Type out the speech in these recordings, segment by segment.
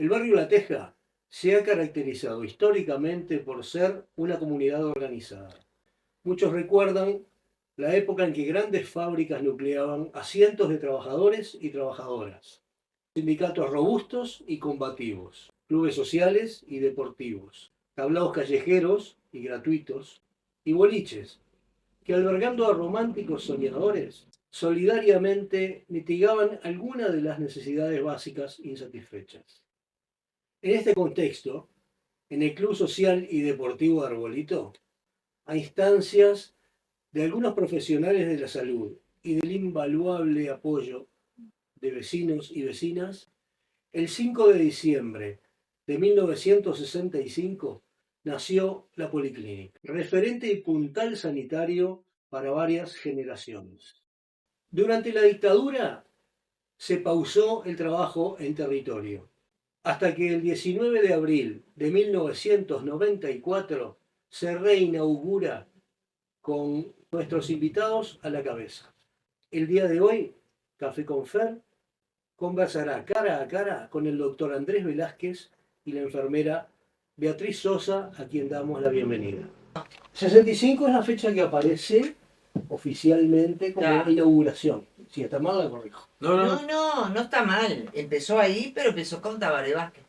El barrio La Teja se ha caracterizado históricamente por ser una comunidad organizada. Muchos recuerdan la época en que grandes fábricas nucleaban a cientos de trabajadores y trabajadoras, sindicatos robustos y combativos, clubes sociales y deportivos, tablaos callejeros y gratuitos, y boliches que, albergando a románticos soñadores, solidariamente mitigaban algunas de las necesidades básicas insatisfechas. En este contexto, en el Club Social y Deportivo de Arbolito, a instancias de algunos profesionales de la salud y del invaluable apoyo de vecinos y vecinas, el 5 de diciembre de 1965 nació la Policlínica, referente y puntal sanitario para varias generaciones. Durante la dictadura se pausó el trabajo en territorio, hasta que el 19 de abril de 1994 se reinaugura con nuestros invitados a la cabeza. El día de hoy, Café con Fer conversará cara a cara con el doctor Andrés Velázquez y la enfermera Beatriz Sosa, a quien damos la bienvenida. 65 es la fecha que aparece oficialmente como Está. inauguración. Si está mal, la corrijo. No está mal. Empezó ahí, pero empezó con Tabaré Vázquez.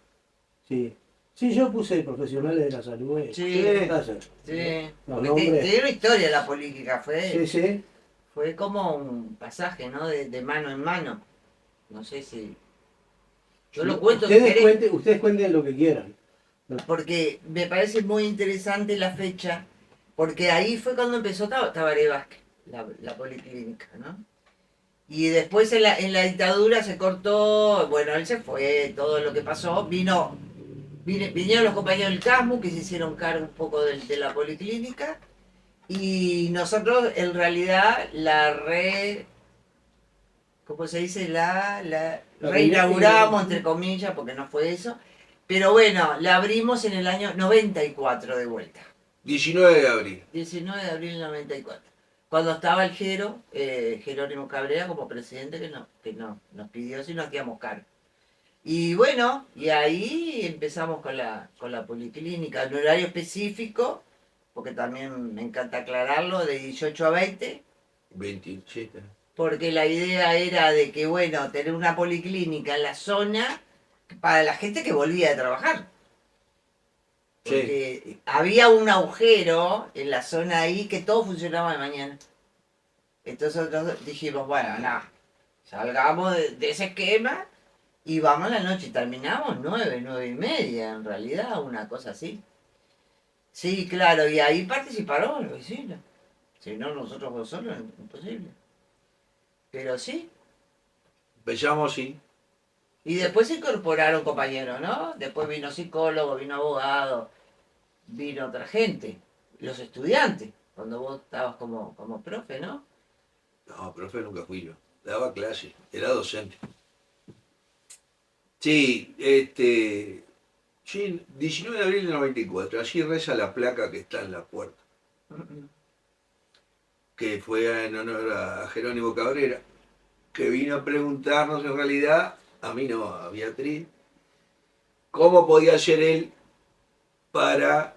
Sí. Sí, yo puse profesionales de la salud. Sí, sí. Los Porque nombres. tiene una historia la política, Sí, sí. fue como un pasaje, ¿no? De mano en mano. No sé si. Yo lo cuento si querés, Ustedes cuenten lo que quieran. porque me parece muy interesante la fecha, porque ahí fue cuando empezó Tabaré Vázquez, la policlínica, ¿no? Y después en la dictadura se cortó, bueno, él se fue, todo lo que pasó, vinieron los compañeros del CASMU que se hicieron cargo un poco de la policlínica y nosotros en realidad ¿cómo se dice? La reinauguramos, entre comillas, porque no fue eso, pero bueno, la abrimos en el año 94 de vuelta. 19 de abril. 19 de abril del 94. Cuando estaba el Jerónimo Cabrera como presidente nos pidió si nos hacíamos cargo. Y bueno, y ahí empezamos con la policlínica, en horario específico, porque también me encanta aclararlo, de 18 a 20, 27. porque la idea era de que, bueno, tener una policlínica en la zona para la gente que volvía a trabajar. Porque sí, había un agujero en la zona ahí que todo funcionaba de mañana. Entonces nosotros dijimos, bueno, nada, salgamos de ese esquema y vamos a la noche. Y terminamos 9 y media, en realidad, una cosa así. Sí, claro, y ahí participaron los vecinos. Si no, nosotros solos, imposible. Pero sí. Empezamos, sí. Y después se incorporaron compañeros, ¿no? Después vino psicólogo, vino abogado, vino otra gente. Los estudiantes, cuando vos estabas como profe, ¿no? No, profe nunca fui yo. Daba clase, era docente. Sí, sí, 19 de abril del 94, así reza la placa que está en la puerta, que fue en honor a Jerónimo Cabrera, que vino a preguntarnos en realidad, a mí no, a Beatriz, cómo podía ser él para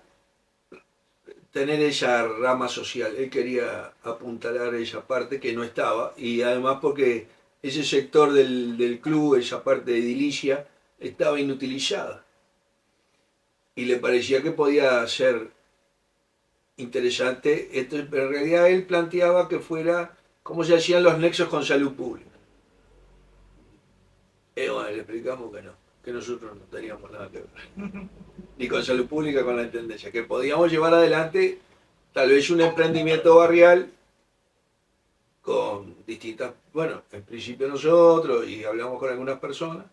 tener esa rama social. Él quería apuntalar esa parte que no estaba, y además porque ese sector del club, esa parte de edilicia, estaba inutilizada. Y le parecía que podía ser interesante esto, pero en realidad él planteaba que fuera cómo se hacían los nexos con salud pública. Bueno, le explicamos que no, que nosotros no teníamos nada que ver, ni con salud pública, con la intendencia, que podíamos llevar adelante tal vez un emprendimiento barrial con distintas, bueno, en principio nosotros, y hablamos con algunas personas,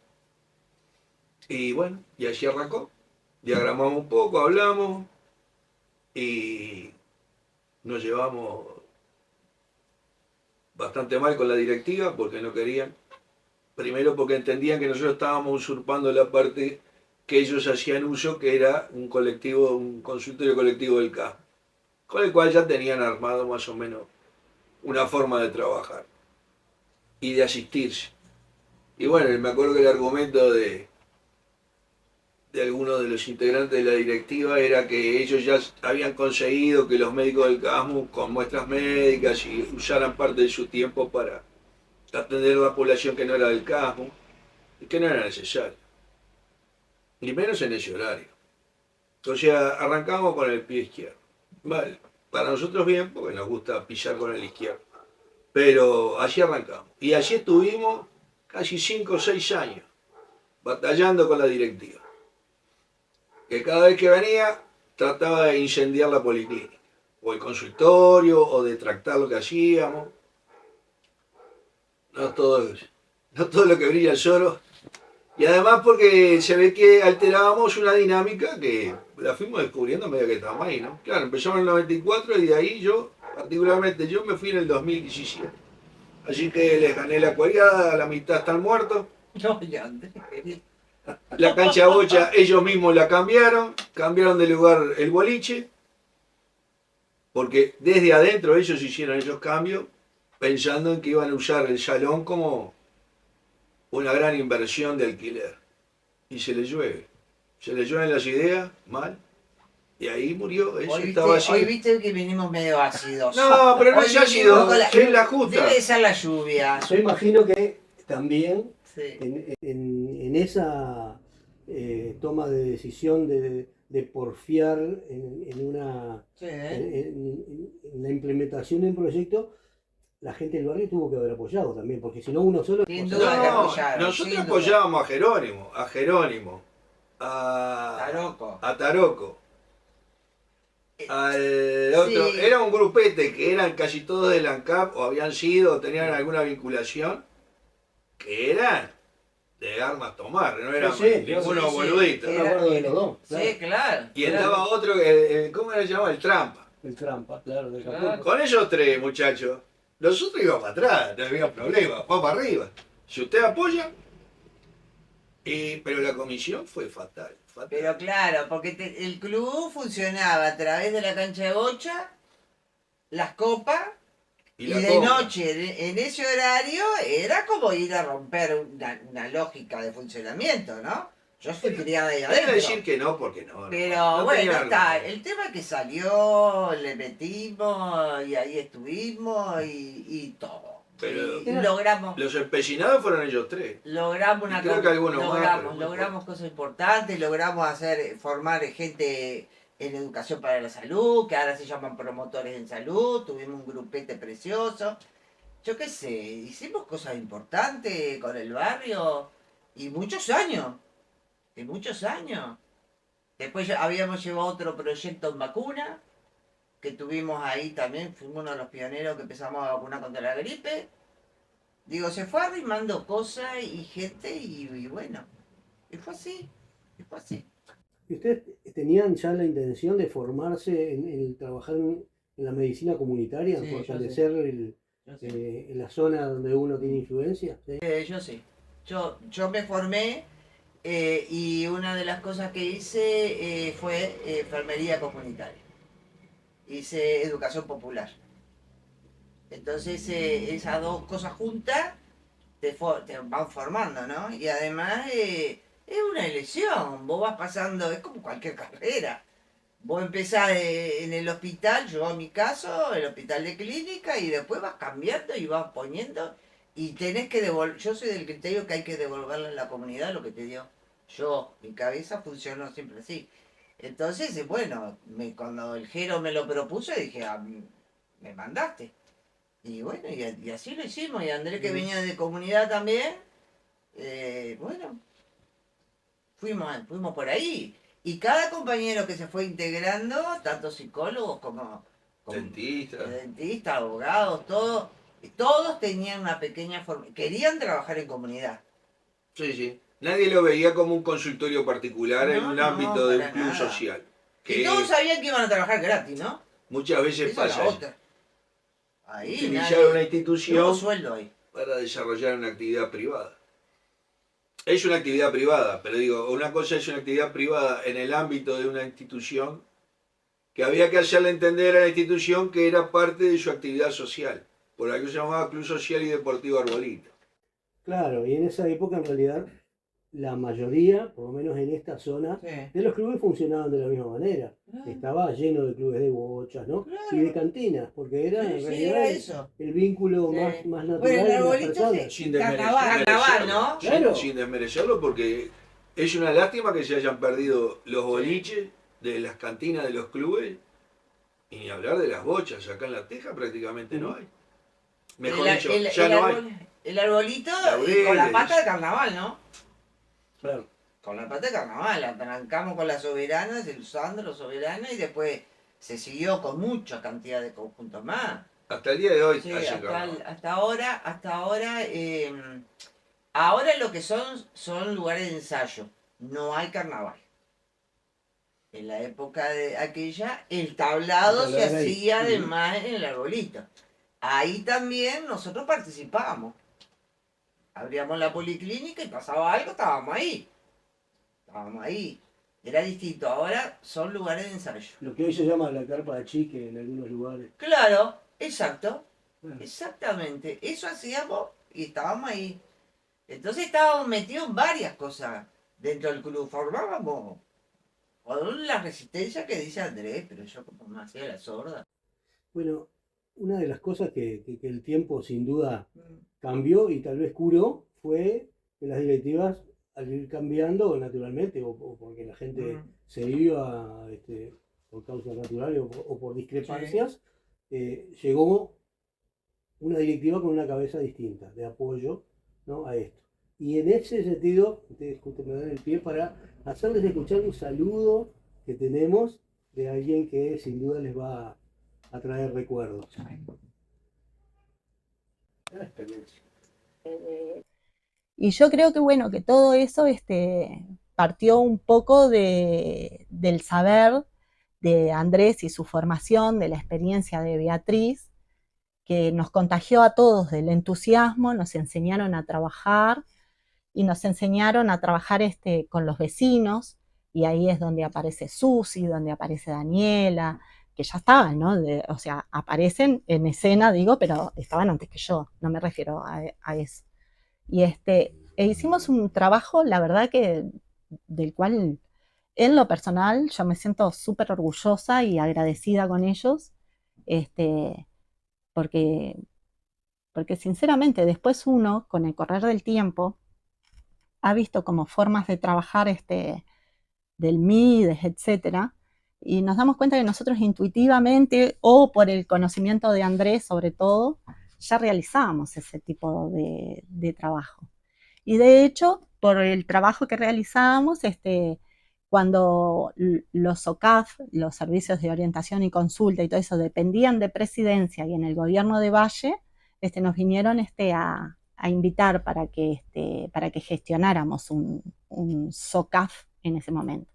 y bueno, y así arrancó. Diagramamos un poco, hablamos, y nos llevamos bastante mal con la directiva porque no querían. Primero porque entendían que nosotros estábamos usurpando la parte que ellos hacían uso, que era un colectivo, un consultorio colectivo del CAS, con el cual ya tenían armado más o menos una forma de trabajar y de asistirse. Y bueno, me acuerdo que el argumento de algunos de los integrantes de la directiva era que ellos ya habían conseguido que los médicos del CASMU con muestras médicas y usaran parte de su tiempo para atender a la población que no era del CASMU y que no era necesario, ni menos en ese horario. Entonces arrancamos con el pie izquierdo. Vale, para nosotros bien, porque nos gusta pisar con el izquierdo. Pero así arrancamos. Y así estuvimos casi 5 o 6 años, batallando con la directiva. Que cada vez que venía trataba de incendiar la policlínica, o el consultorio, o de tractar lo que hacíamos. No todo lo que brilla es oro. Y además porque se ve que alterábamos una dinámica que la fuimos descubriendo a medida que estábamos ahí, ¿no? Claro, empezamos en el 94 y de ahí particularmente yo me fui en el 2017. Así que les gané la cuariada, la mitad están muertos. No, ya, Andrés. La cancha bocha ellos mismos la cambiaron de lugar el boliche, porque desde adentro ellos hicieron esos cambios pensando en que iban a usar el salón como una gran inversión de alquiler. Y se les llueven las ideas, mal, y ahí murió, eso estaba así. Hoy viste que vinimos medio ácidos. No, pero no Hoy es ácido, vinimos es la justa. Debe ser la lluvia. Yo imagino que también Sí. en esa toma de decisión de porfiar en una Sí. en la implementación de un proyecto, la gente del barrio tuvo que haber apoyado también, porque si no uno solo... Sin o sea, duda que No, apoyaron, nosotros sin apoyábamos a Jerónimo, Taroco. a Taroco, al otro, Sí. era un grupete que eran casi todos del ANCAP o habían sido o tenían alguna vinculación, que eran de armas tomar, no eran ninguno sí, boludito. Yo me acuerdo de los dos, claro. Sí, claro. Y claro. estaba otro, ¿cómo era llamado? El Trampa. El trampa, claro, del Claro. Acapulco. Con esos tres muchachos, nosotros íbamos para atrás, no había problema, vamos para arriba. Si usted apoya, pero la comisión fue fatal. Pero claro, porque el club funcionaba a través de la cancha de bocha, las copas, y la de compra. noche, en ese horario, era como ir a romper una lógica de funcionamiento, ¿no? Yo fui criada ahí Hay que adentro. decir que no, porque no. Pero no bueno, tenía está. argumento. El tema es que salió, le metimos y ahí estuvimos y todo. Pero- y logramos. Los empecinados fueron ellos tres. Logramos Y creo que algunos más, pero muy logramos cosas importantes, logramos formar gente en educación para la salud, que ahora se llaman promotores en salud, tuvimos un grupete precioso. Yo qué sé, hicimos cosas importantes con el barrio y muchos años. Y muchos años. Después habíamos llevado otro proyecto en vacuna, que tuvimos ahí también, fuimos uno de los pioneros que empezamos a vacunar contra la gripe. Digo, se fue arrimando cosas y gente y bueno, y fue así, y fue así. ¿Y ustedes tenían ya la intención de formarse en trabajar en la medicina comunitaria, en Sí, yo fortalecer en la zona donde uno tiene influencia? ¿Sí? Yo sí. Yo me formé y una de las cosas que hice fue enfermería comunitaria. Hice educación popular. Entonces esas dos cosas juntas te van formando, ¿no? Y además es una elección, vos vas pasando, es como cualquier carrera. Vos empezás en el hospital, yo en mi caso, el hospital de clínica, y después vas cambiando y vas poniendo, y tenés que devolver, yo soy del criterio que hay que devolverle a la comunidad lo que te dio. Yo, mi cabeza funcionó siempre así. Entonces, bueno, cuando el Jero me lo propuso, dije, me mandaste. Y bueno, y así lo hicimos. Y Andrés, que venía de comunidad también, bueno, fuimos por ahí. Y cada compañero que se fue integrando, tanto psicólogos como Dentista. abogados, todos tenían una pequeña formación. Querían trabajar en comunidad. Sí, sí. Nadie lo veía como un consultorio particular en No, un no, ámbito de para un club nada. social. Y Que todos sabían que iban a trabajar gratis, ¿no? muchas veces Esa es pasa la eso. otra. Ahí Utilizar una no institución sueldo ahí. para desarrollar una actividad privada. Es una actividad privada, pero digo, una cosa es una actividad privada en el ámbito de una institución que había que hacerle entender a la institución que era parte de su actividad social, por algo se llamaba Club Social y Deportivo Arbolito. Claro, y en esa época en realidad la mayoría, por lo menos en esta zona, Sí. de los clubes funcionaban de la misma manera. Claro. Estaba lleno de clubes de bochas, ¿no? Y de cantinas, porque era en Sí, realidad era eso. el vínculo Sí. más natural Bueno, el de las arbolito personas. sí. Sin Carnaval, ¿no? Claro. Sin desmerecerlo, porque es una lástima que se hayan perdido los Sí. boliches de las cantinas de los clubes y ni hablar de las bochas. Acá en La Teja prácticamente no hay. Mejor dicho, ya no hay. El arbolito Laureles, con la pata de carnaval, ¿no? Claro. Con la pata de carnaval, arrancamos con las soberanas, el Sandro Soberana, y después se siguió con mucha cantidad de conjuntos más. Hasta el día de hoy Sí, hacen carnaval. hasta ahora, ahora lo que son lugares de ensayo, no hay carnaval. En la época de aquella, el tablado se era ahí. hacía Ujú. además en el arbolito. Ahí también nosotros participábamos. Abríamos la policlínica y pasaba algo, estábamos ahí. Estábamos ahí. Era distinto. Ahora son lugares de ensayo. Lo que hoy se llama la carpa de chique en algunos lugares. Claro, exacto. Claro. Exactamente. Eso hacíamos y estábamos ahí. Entonces estábamos metidos en varias cosas dentro del club. Formábamos con la resistencia que dice Andrés, pero yo como me hacía la sorda. Bueno, una de las cosas que el tiempo sin duda cambió y tal vez curó fue que las directivas, al ir cambiando naturalmente, o porque la gente se iba por causas naturales o por discrepancias, llegó una directiva con una cabeza distinta, de apoyo, ¿no?, a esto. Y en ese sentido, ustedes justo me dan el pie para hacerles escuchar un saludo que tenemos de alguien que sin duda les va a traer recuerdos. Y yo creo que bueno, que todo eso partió un poco del saber de Andrés y su formación, de la experiencia de Beatriz, que nos contagió a todos del entusiasmo, nos enseñaron a trabajar y nos enseñaron a trabajar con los vecinos, y ahí es donde aparece Susi, donde aparece Daniela, que ya estaban, ¿no? O sea, aparecen en escena, digo, pero estaban antes que yo, no me refiero a eso. Y hicimos un trabajo, la verdad que del cual en lo personal yo me siento súper orgullosa y agradecida con ellos, porque, porque sinceramente después uno, con el correr del tiempo, ha visto como formas de trabajar del MIDES, etcétera, y nos damos cuenta que nosotros intuitivamente, o por el conocimiento de Andrés sobre todo, ya realizábamos ese tipo de trabajo. Y de hecho, por el trabajo que realizábamos, cuando los OCAF, los servicios de orientación y consulta y todo eso, dependían de Presidencia y en el gobierno de Valle, nos vinieron a invitar para que gestionáramos un SOCAF en ese momento.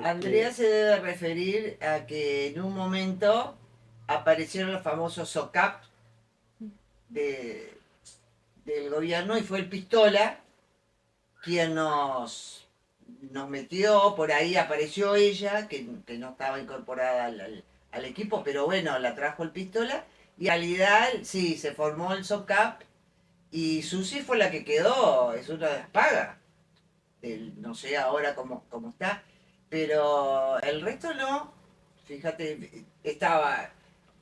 Andrea se debe referir a que en un momento aparecieron los famosos SOCAP del gobierno y fue el Pistola quien nos metió, por ahí apareció ella, que no estaba incorporada al equipo, pero bueno, la trajo el Pistola, y en realidad sí, se formó el SOCAP, y Susi fue la que quedó, es una de las pagas. No sé ahora cómo está, pero el resto no. Fíjate,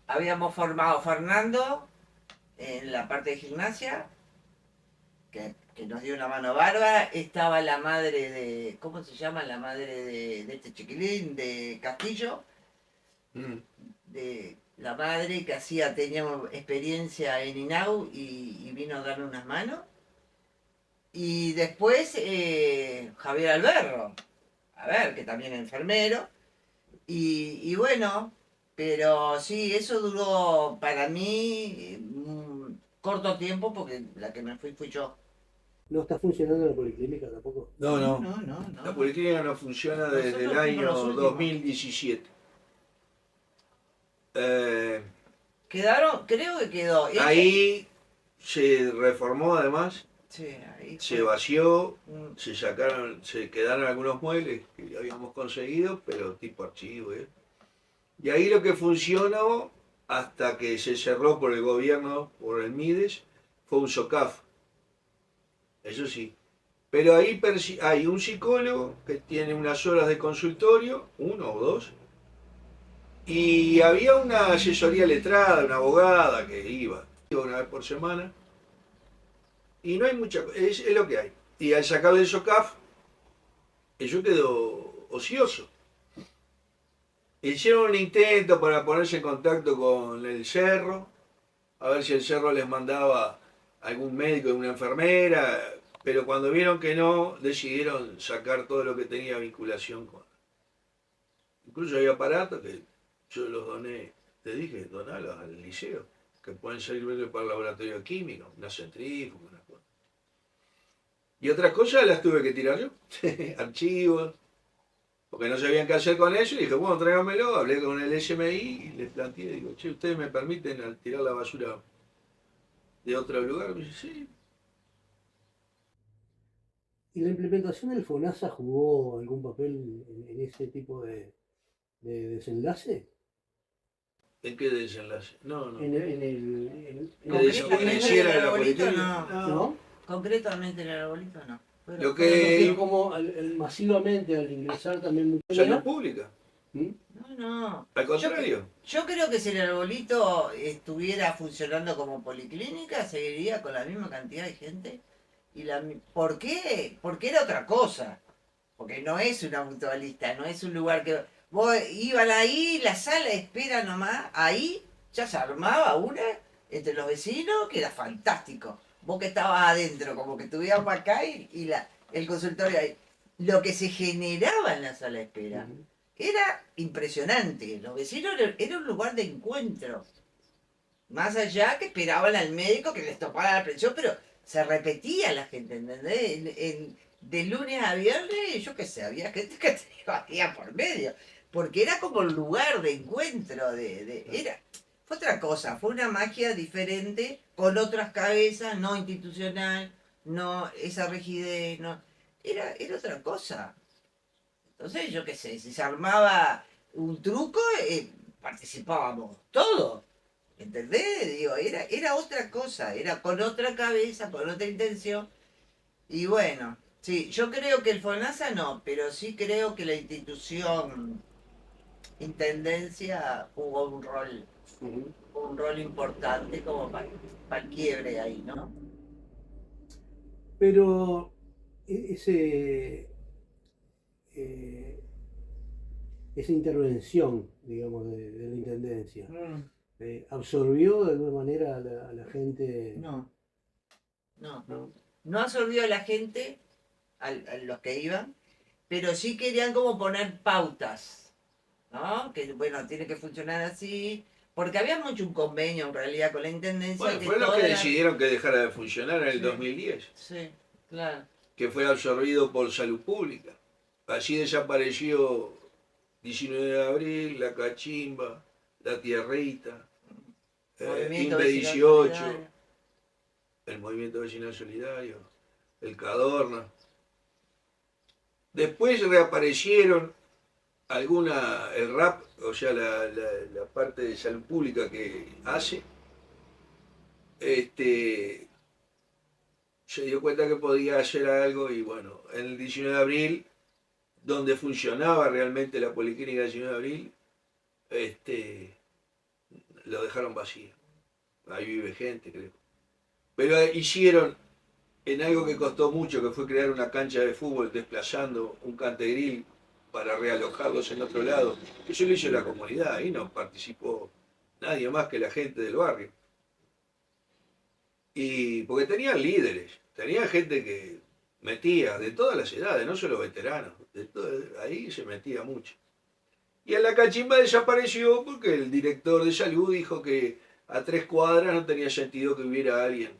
habíamos formado Fernando en la parte de gimnasia, que nos dio una mano bárbara. Estaba la madre de, ¿cómo se llama? La madre de este chiquilín, de Castillo. De la madre que tenía experiencia en INAU y vino a darle unas manos. Y después Javier Alberro, a ver, que también es enfermero. Y bueno, pero sí, eso duró para mí un corto tiempo porque la que me fui yo. ¿No está funcionando la policlínica tampoco? No. No. La policlínica no funciona desde Nosotros el fuimos los año últimos. 2017. Quedaron, creo que quedó. Ahí se reformó además, Sí, ahí se fue. vació, Mm. se quedaron algunos muebles que habíamos conseguido, pero tipo archivo. Y ahí lo que funcionó, hasta que se cerró por el gobierno, por el MIDES, fue un SOCAF. Eso sí. Pero ahí hay un psicólogo que tiene unas horas de consultorio, 1 o 2, y había una asesoría letrada, una abogada que iba una vez por semana, y no hay mucha cosa, es lo que hay. Y al sacarle el SOCAF, yo quedo ocioso. Hicieron un intento para ponerse en contacto con el Cerro, a ver si el Cerro les mandaba algún médico, una enfermera, pero cuando vieron que no, decidieron sacar todo lo que tenía vinculación con. Incluso hay aparatos que yo los doné, te dije, donalos al liceo, que pueden servir para el laboratorio químico, una centrífuga, una cosa. Y otras cosas las tuve que tirar yo, archivos, porque no sabían qué hacer con eso, y dije, bueno, tráigamelo, hablé con el SMI y les planteé, digo, che, ¿ustedes me permiten tirar la basura de otro lugar? Me dice, sí. ¿Y la implementación del FONASA jugó algún papel en ese tipo de desenlace? ¿En qué desenlace? No, no. En ¿Que Concretamente desapareciera el de la arbolito política? no. ¿No? Concretamente el arbolito no. Lo Pero que... como masivamente al ingresar también mucha Salud pública. ¿Mm? No. Al contrario. Yo creo que si el arbolito estuviera funcionando como policlínica, seguiría con la misma cantidad de gente. ¿Por qué? Porque era otra cosa. Porque no es una mutualista, no es un lugar que... Vos iban ahí, la sala de espera nomás, ahí ya se armaba una entre los vecinos que era fantástico. Vos que estabas adentro, como que estuviéramos acá y el consultorio ahí. Lo que se generaba en la sala de espera era impresionante. Los vecinos era un lugar de encuentro. Más allá que esperaban al médico que les topara la presión, pero se repetía la gente, ¿entendés? De lunes a viernes, yo qué sé, había gente que te iba por medio. Porque era como un lugar de encuentro, fue otra cosa, fue una magia diferente, con otras cabezas, no institucional, no esa rigidez, no, era otra cosa. Entonces, yo qué sé, si se armaba un truco, participábamos todos. ¿Entendés? Digo, era otra cosa, era con otra cabeza, con otra intención. Y bueno, sí, yo creo que el FONASA no, pero sí creo que la institución Intendencia jugó un rol importante como para el quiebre ahí, ¿no? Pero eh, esa intervención, digamos, de la intendencia, ¿absorbió de alguna manera a la gente? No, no. ¿No? No absorbió a la gente, a los que iban, pero sí querían como poner pautas, ¿no? Que bueno, tiene que funcionar así, porque había mucho un convenio en realidad con la Intendencia. Bueno, que fue los toda que la- decidieron que dejara de funcionar en el Sí. 2010, Sí, claro. que fue absorbido por salud pública. Allí desapareció 19 de abril, la cachimba, la tierrita, Movimiento INVE Vecinal 18, Solidario. el Movimiento Vecinal Solidario, el Cadorna. Después reaparecieron el RAP, o sea, la parte de salud pública que hace, se dio cuenta que podía hacer algo y bueno, en el 19 de abril, donde funcionaba realmente la policlínica del 19 de abril, lo dejaron vacío. Ahí vive gente, creo. Pero hicieron en algo que costó mucho, que fue crear una cancha de fútbol desplazando un cantegril para realojarlos en otro lado. Eso lo hizo la comunidad, ahí no participó nadie más que la gente del barrio. Y porque tenían líderes, tenían gente que metía de todas las edades, no solo veteranos, ahí se metía mucho. Y en la cachimba desapareció porque el director de salud dijo que a 3 cuadras no tenía sentido que hubiera alguien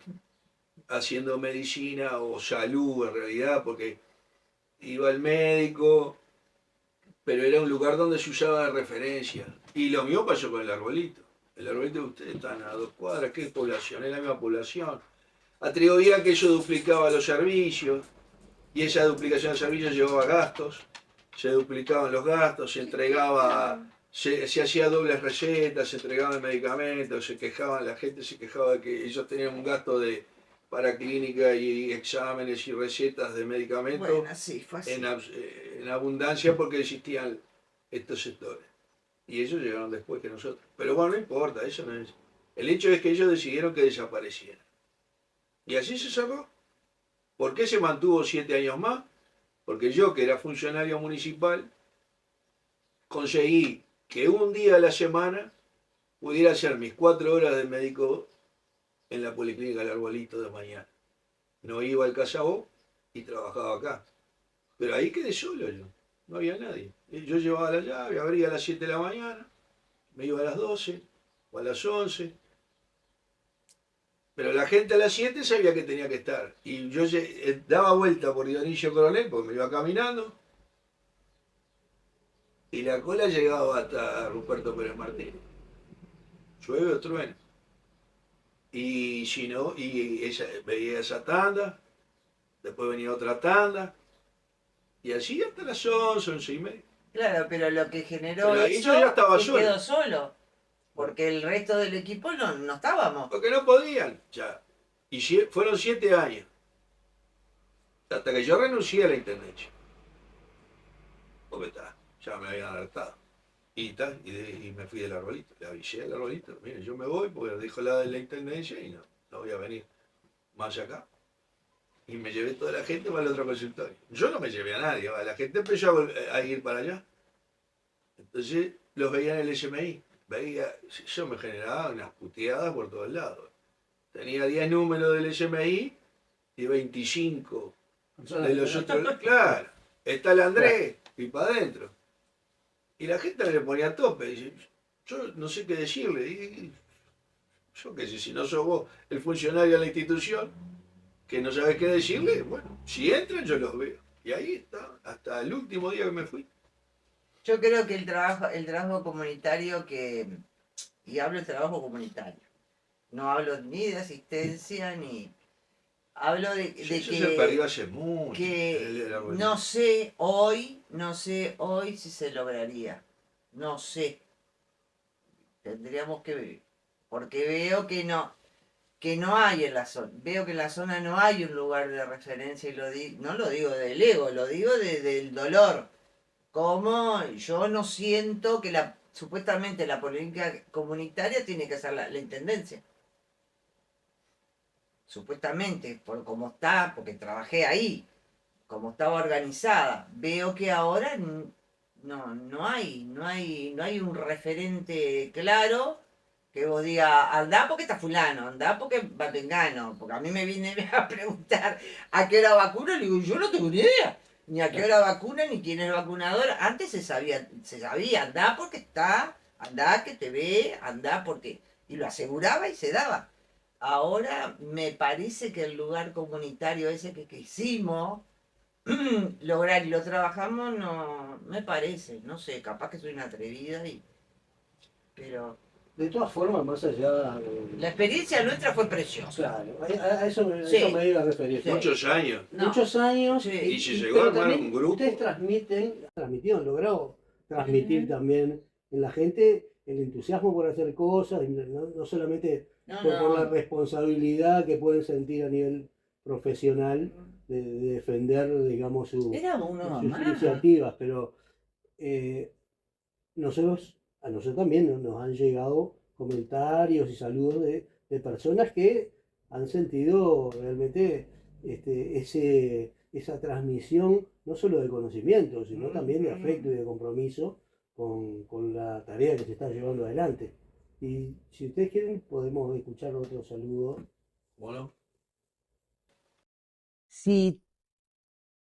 haciendo medicina o salud en realidad, porque iba el médico, pero era un lugar donde se usaba de referencia. Y lo mismo pasó con el arbolito. El arbolito de ustedes están a 2 cuadras, ¿qué población? Es la misma población. Atribuía que eso duplicaba los servicios, y esa duplicación de servicios llevaba gastos, se duplicaban los gastos, se entregaba, se hacía dobles recetas, se entregaban medicamentos, la gente se quejaba de que ellos tenían un gasto de para clínica y exámenes y recetas de medicamentos Bueno, sí, fue así. en abundancia porque existían estos sectores. Y ellos llegaron después que nosotros. Pero bueno, no importa, eso no es. El hecho es que ellos decidieron que desaparecieran. Y así se cerró. ¿Por qué se mantuvo 7 años más? Porque yo, que era funcionario municipal, conseguí que un día a la semana pudiera hacer mis 4 horas de médico en la Policlínica del Arbolito de mañana. No iba al Casabó y trabajaba acá. Pero ahí quedé solo yo, no había nadie. Yo llevaba la llave, abría a las 7 de la mañana, me iba a las 12 o a las 11. Pero la gente a las 7 sabía que tenía que estar. Y yo daba vuelta por Dionisio Coronel, porque me iba caminando, y la cola llegaba hasta Ruperto Pérez Martínez. Llueve o trueno. Y si no, veía esa tanda, después venía otra tanda, y así hasta las 11, 11:30. Claro, pero lo que generó Pero ahí eso yo ya estaba que solo. quedó solo. Porque el resto del equipo no estábamos. Porque no podían, ya. Y fueron 7 años. Hasta que yo renuncié a la intendencia. Porque ya me habían alertado. Y me fui del arbolito. Le avisé al arbolito, mire, yo me voy porque dijo la de la intendencia y no voy a venir más acá. Y me llevé toda la gente para el otro consultorio. Yo no me llevé a nadie, la gente empezó a ir para allá. Entonces los veía en el SMI. Yo me generaba unas puteadas por todos lados. Tenía 10 números del SMI y 25 de los otros. Claro, está el Andrés y para adentro. Y la gente le ponía a tope. Dice, yo no sé qué decirle. Yo qué sé, si no sos vos el funcionario de la institución, que no sabes qué decirle, bueno, si entran yo los veo. Y ahí está, hasta el último día que me fui. Yo creo que el trabajo comunitario y hablo de trabajo comunitario, no hablo ni de asistencia ni hablo de Eso se perdió hace mucho. que no sé hoy si se lograría. No sé. Tendríamos que ver. Porque veo que no hay en la zona. Veo que en la zona no hay un lugar de referencia y no lo digo del ego, lo digo del dolor. Como yo no siento que supuestamente la política comunitaria tiene que ser la intendencia. Supuestamente, por cómo está, porque trabajé ahí, como estaba organizada, veo que ahora no hay un referente claro que vos digas, andá porque está fulano, andá porque va Tengano, porque a mí me viene a preguntar a qué hora vacuna, le digo, yo no tengo ni idea, ni a qué hora vacuna, ni quién es el vacunador. Antes se sabía, andá porque está, andá que te ve, andá porque, y lo aseguraba y se daba. Ahora me parece que el lugar comunitario ese que quisimos lograr y lo trabajamos, no me parece, no sé, capaz que soy una atrevida pero De todas formas, más allá la experiencia nuestra fue preciosa. Claro, a eso Sí. me iba a referir. Sí. Muchos años. No. Muchos años. Sí. Y se llegó pero a armar también un grupo. Ustedes transmitieron, lograron transmitir también en la gente el entusiasmo por hacer cosas, y no solamente por la responsabilidad que pueden sentir a nivel profesional de defender, digamos, sus iniciativas, pero a nosotros también nos han llegado comentarios y saludos de personas que han sentido realmente esa transmisión, no solo de conocimiento, sino también de afecto y de compromiso con la tarea que se está llevando adelante. Y si ustedes quieren, podemos escuchar otro saludo. Bueno, Si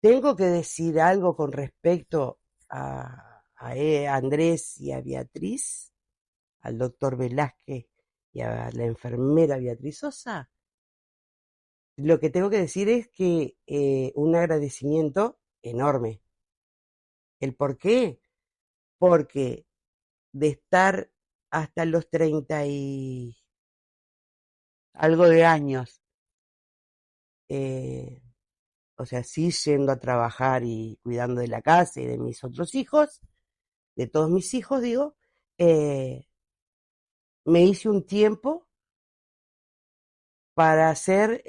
tengo que decir algo con respecto a Andrés y a Beatriz, al doctor Velázquez y a la enfermera Beatriz Sosa, lo que tengo que decir es que un agradecimiento enorme. ¿El por qué? Porque de estar hasta los 30 y algo de años, o sea, sí yendo a trabajar y cuidando de la casa y de mis otros hijos, de todos mis hijos, digo, me hice un tiempo para ser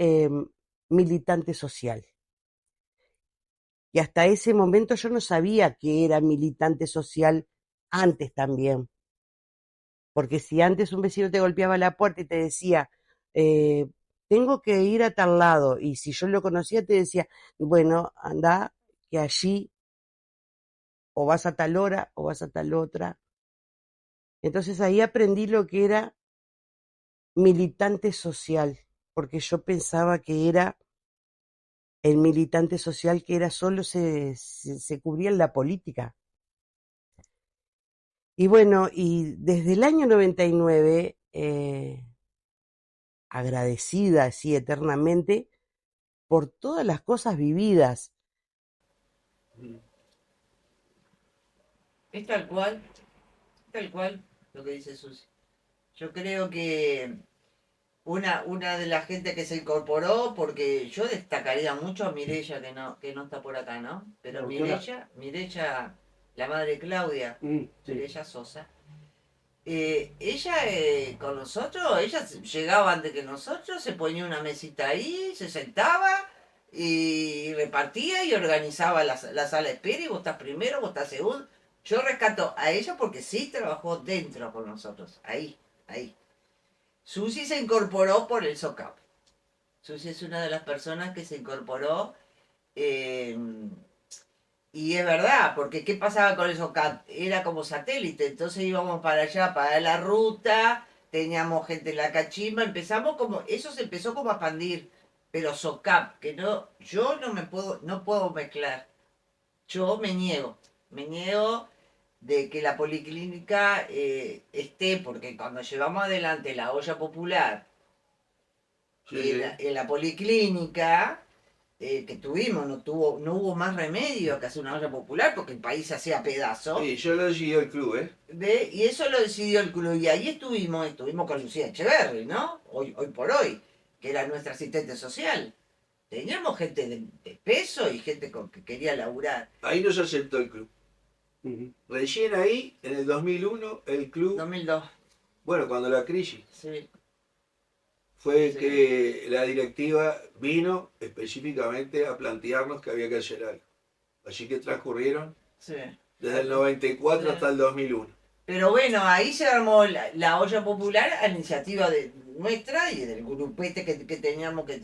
militante social. Y hasta ese momento yo no sabía que era militante social antes también. Porque si antes un vecino te golpeaba la puerta y te decía, tengo que ir a tal lado, y si yo lo conocía te decía, bueno, anda, que allí o vas a tal hora o vas a tal otra. Entonces ahí aprendí lo que era militante social, porque yo pensaba que era el militante social que era solo se cubría en la política. Y bueno, y desde el año 99, agradecida así eternamente por todas las cosas vividas. Es tal cual lo que dice Susi. Yo creo que una de las gente que se incorporó, porque yo destacaría mucho a Mirella, que no está por acá, ¿no? Pero Mirella, la madre Claudia, Sí. Mirella Sosa, ella con nosotros, ella llegaba antes que nosotros, se ponía una mesita ahí, se sentaba y repartía y organizaba la sala de espera y vos estás primero, vos estás segundo. Yo rescato a ella porque sí trabajó dentro con nosotros, ahí. Susi se incorporó por el SOCAP. Susi es una de las personas que se incorporó. eh, y es verdad, porque ¿qué pasaba con el SOCAP? Era como satélite, entonces íbamos para allá, para la ruta, teníamos gente en la cachimba, empezamos como, eso se empezó como a expandir, pero SOCAP, que no, yo no puedo mezclar, yo me niego de que la policlínica esté, porque cuando llevamos adelante la olla popular Sí. en la policlínica que tuvimos, no hubo más remedio que hacer una olla popular porque el país se hacía pedazo. Sí, yo lo decidió el club, ¿eh? Y eso lo decidió el club. Y ahí estuvimos con Lucía Echeverri, ¿no? Hoy por hoy, que era nuestra asistente social. Teníamos gente de peso y gente que quería laburar. Ahí nos aceptó el club. Ujú. Recién ahí, en el 2001, el club, 2002, bueno, cuando la crisis, sí. fue Sí. que la directiva vino específicamente a plantearnos que había que hacer algo. Así que transcurrieron Sí. desde el 94 Sí. hasta el 2001. Pero bueno, ahí se armó la olla popular a iniciativa de nuestra y del grupete que teníamos que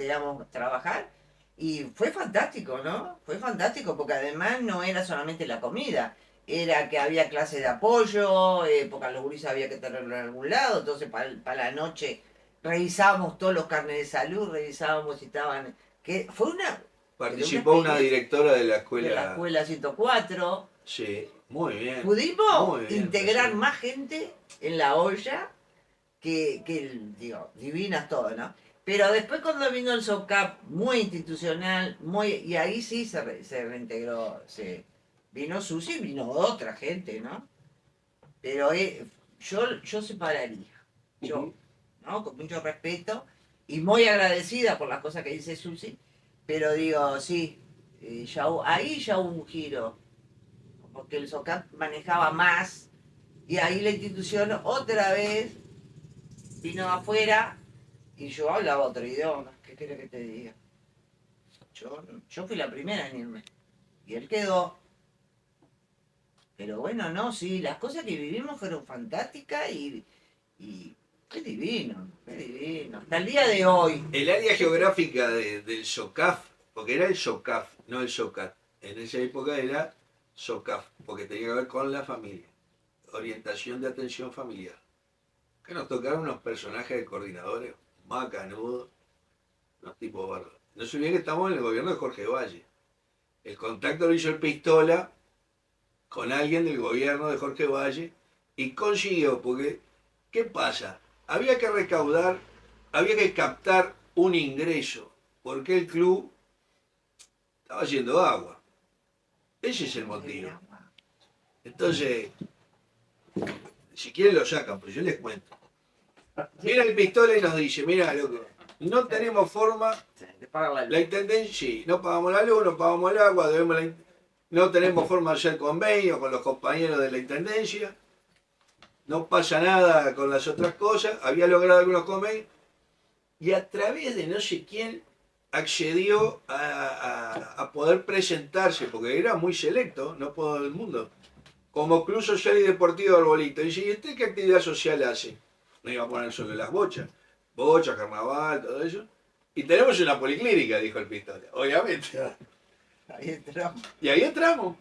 trabajar. Y fue fantástico, ¿no? Fue fantástico porque además no era solamente la comida, era que había clases de apoyo, porque a los gurises había que tenerlo en algún lado, entonces para la noche revisábamos todos los carnes de salud, revisábamos si estaban... Que fue Participó una directora de la de la escuela 104. Sí, muy bien. Pudimos Muy bien, integrar sí. más gente en la olla digo, divinas todas, ¿no? Pero después cuando vino el SOCAP, muy institucional, y ahí sí se reintegró, vino Susi, vino otra gente, ¿no? Pero yo separaría, yo, Ujú. ¿no? Con mucho respeto y muy agradecida por las cosas que dice Susi, pero digo, sí, ahí ya hubo un giro, porque el SOCAP manejaba más y ahí la institución otra vez vino afuera y yo hablaba otro idioma. ¿Qué querés que te diga? Yo fui la primera en irme y él quedó. Pero bueno, no, sí, las cosas que vivimos fueron fantásticas y qué divino, qué divino. Hasta el día de hoy. El área geográfica del SOCAF, porque era el SOCAF, no el SOCAT. En esa época era SOCAF, porque tenía que ver con la familia. Orientación de atención familiar. Que nos tocaron unos personajes de coordinadores macanudos, unos tipos bárbaros. No se olviden que estamos en el gobierno de Jorge Valle. El contacto lo hizo el Pistola con alguien del gobierno de Jorge Valle y consiguió, porque, ¿qué pasa? Había que recaudar, había que captar un ingreso, porque el club estaba haciendo agua. Ese es el motivo. Entonces, si quieren lo sacan, pues yo les cuento. Viene el Pistola y nos dice, mira, loco, no tenemos forma, De pagar la luz. la intendencia, sí, no pagamos la luz, no pagamos el agua, no tenemos forma de hacer convenio con los compañeros de la intendencia, no pasa nada con las otras cosas, había logrado algunos convenios, y a través de no sé quién accedió a poder presentarse, porque era muy selecto, no todo el mundo, como Club Social y Deportivo Arbolito. Y dice, ¿y usted qué actividad social hace? No iba a poner solo las bochas, carnaval, todo eso. Y tenemos una policlínica, dijo el Pistola, obviamente. Ahí entramos. Y ahí entramos.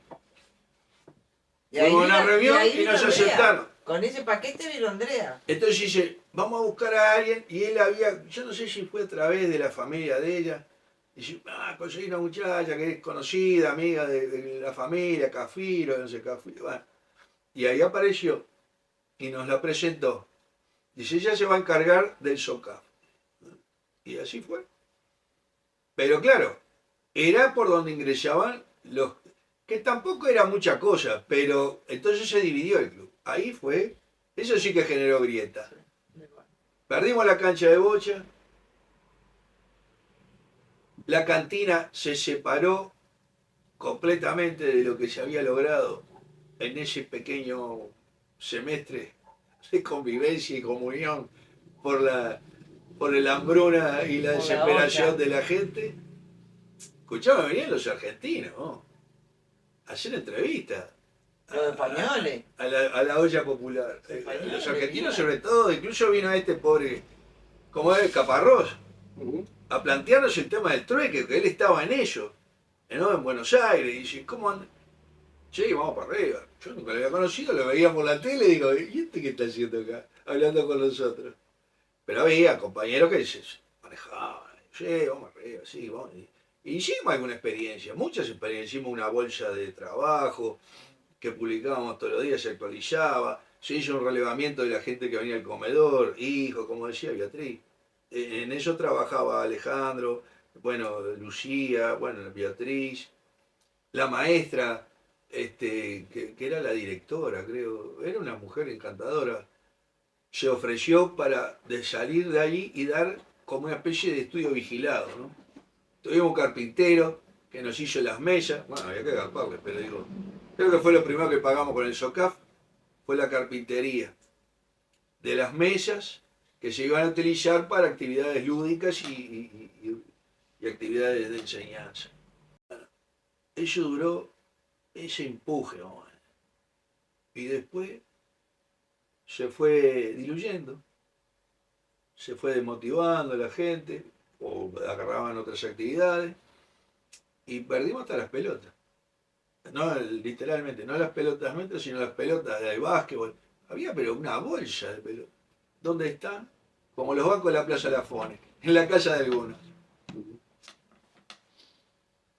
Y ahí Hubo una vino- reunión ahí y vino nos Andrea. aceptaron. Con ese paquete vino Andrea. Entonces dice, vamos a buscar a alguien, y él había, yo no sé si fue a través de la familia de ella, dice, conseguí una muchacha que es conocida, amiga de la familia, Cafiro, no sé, Cafiro, bueno. Y ahí apareció y nos la presentó. Dice, ella se va a encargar del SOCAF. Y así fue. Pero claro, era por donde ingresaban los, que tampoco era mucha cosa, pero entonces se dividió el club. Ahí fue, eso sí que generó grieta. Perdimos la cancha de bocha, la cantina se separó completamente de lo que se había logrado en ese pequeño semestre de convivencia y comunión por la hambruna y la Por la desesperación olla. de la gente. Escuchame, venían los argentinos, ¿no? A hacer entrevistas. Los españoles. A la olla popular. Españoles, Los argentinos mira. sobre todo, incluso vino este pobre, como es Caparrós, Ujú. a plantearnos el tema del trueque, que él estaba en ello, ¿no? En Buenos Aires, y dice, ¿cómo anda? Sí, vamos para arriba. Yo nunca lo había conocido, lo veía por la tele y digo, ¿y este qué está haciendo acá? Hablando con nosotros. Pero había compañeros que se manejaban, sí, vamos arriba, sí, vamos. Y hicimos alguna experiencia, muchas experiencias, hicimos una bolsa de trabajo que publicábamos todos los días, se actualizaba, se hizo un relevamiento de la gente que venía al comedor, hijos, como decía Beatriz. En eso trabajaba Alejandro, bueno, Lucía, bueno, Beatriz, la maestra, que era la directora, creo, era una mujer encantadora, se ofreció para salir de allí y dar como una especie de estudio vigilado, ¿no? Tuvimos un carpintero que nos hizo las mesas, bueno, había que agarparle, pero digo, creo que fue lo primero que pagamos con el SOCAF, fue la carpintería de las mesas que se iban a utilizar para actividades lúdicas y actividades de enseñanza. Eso duró ese empuje, ¿no? Y después se fue diluyendo, se fue desmotivando la gente, o agarraban otras actividades, y perdimos hasta las pelotas. No literalmente, no las pelotas nuestras, sino las pelotas de básquetbol. Había pero una bolsa de pelotas. ¿Dónde están? Como los bancos de la Plaza Lafone, en la casa de algunos.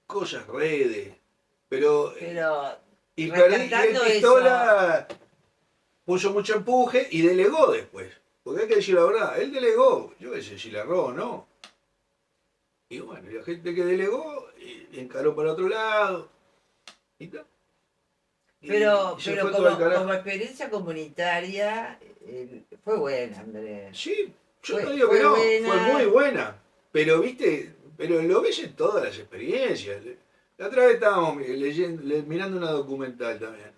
Cosas, redes, pero... Pero Y perdí, y el rescatando Pistola puso mucho empuje y delegó después. Porque hay que decir la verdad, él delegó, yo qué sé si le erró o no. Y bueno, y la gente que delegó encaró para otro lado. Y tal. Y se pero fue todo al carajo. como experiencia comunitaria fue buena, Andrés. Sí, yo no Fue- digo que fue no, buena. fue muy buena. Pero viste, pero lo ves en todas las experiencias. La otra vez estábamos mirando una documental también.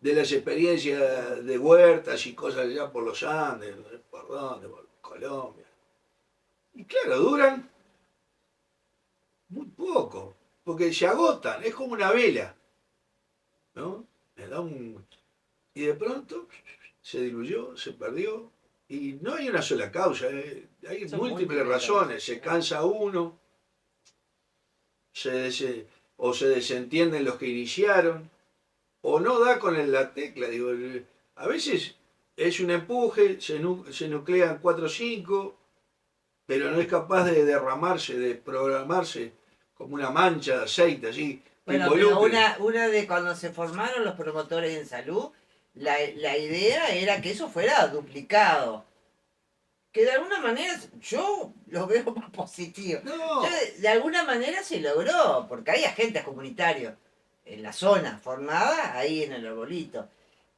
De las experiencias de huertas y cosas allá por los Andes, por dónde, por Colombia. Y claro, duran muy poco, porque se agotan, es como una vela, ¿no? Le da y de pronto se diluyó, se perdió, y no hay una sola causa, hay Son múltiples múltiples razones, se cansa uno, o se desentienden los que iniciaron, o no da con la tecla, digo, a veces es un empuje, se nuclean 4 o 5, pero no es capaz de derramarse, de programarse como una mancha de aceite así, que Bueno, pero involucre. una de cuando se formaron los promotores en salud, la idea era que eso fuera duplicado. Que de alguna manera yo lo veo más positivo. No, De alguna manera se logró, porque hay agentes comunitarios en la zona formada, ahí en el arbolito.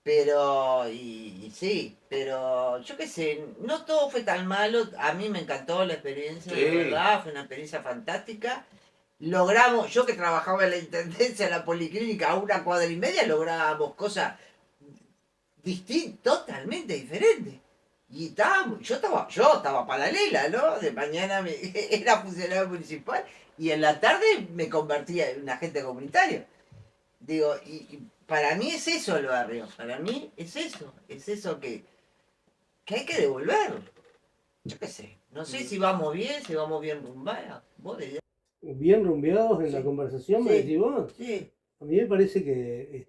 Pero, y sí, pero yo qué sé, no todo fue tan malo. A mí me encantó la experiencia, Sí. de verdad, fue una experiencia fantástica. Logramos, yo que trabajaba en la intendencia, en la policlínica, a 1,5 cuadras, lográbamos cosas totalmente diferentes. Y yo estaba paralela, ¿no? De mañana era funcionario municipal y en la tarde me convertía en un agente comunitario. Digo, y para mí es eso el barrio, para mí es eso que hay que devolver. Yo qué sé, no sé si vamos bien rumbadas. Vos dirás. Bien rumbeados en la Sí, conversación, me sí, decís vos. sí. A mí me parece que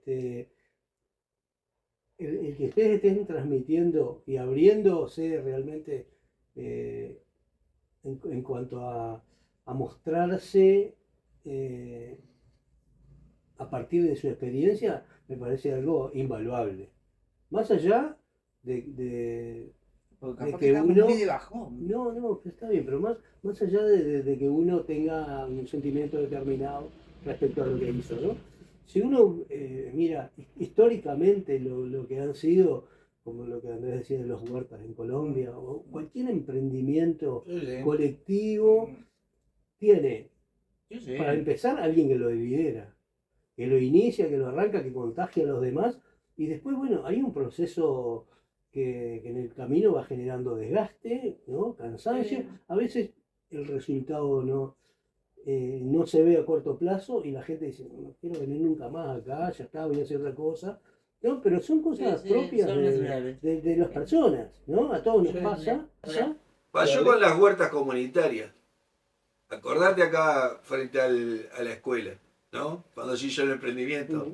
el que ustedes estén transmitiendo y abriéndose realmente eh, en cuanto a mostrarse eh, a partir de su experiencia, me parece algo invaluable. Más allá de, Porque de capaz que que estamos muy uno, de bajón. no, está bien, pero más allá de que uno tenga un sentimiento determinado respecto a lo que hizo, ¿no? Si uno mira históricamente lo que han sido, como lo que Andrés decía de los huertas en Colombia, o cualquier emprendimiento Sí, sí. colectivo, tiene, Sí, sí. para empezar, alguien que lo lidera, que lo inicia, que lo arranca, que contagia a los demás, y después, bueno, hay un proceso que en el camino va generando desgaste, ¿no? Cansancio, Sí. a veces el resultado no se ve a corto plazo y la gente dice, no quiero venir nunca más acá, ya está, voy a hacer otra cosa. No, pero son cosas Sí, sí, propias son naturales. de las personas, ¿no? A todos nos Sí, pasa. sí. Pasó con las huertas comunitarias. Acordate acá frente a la escuela, ¿no? Cuando se hizo el emprendimiento.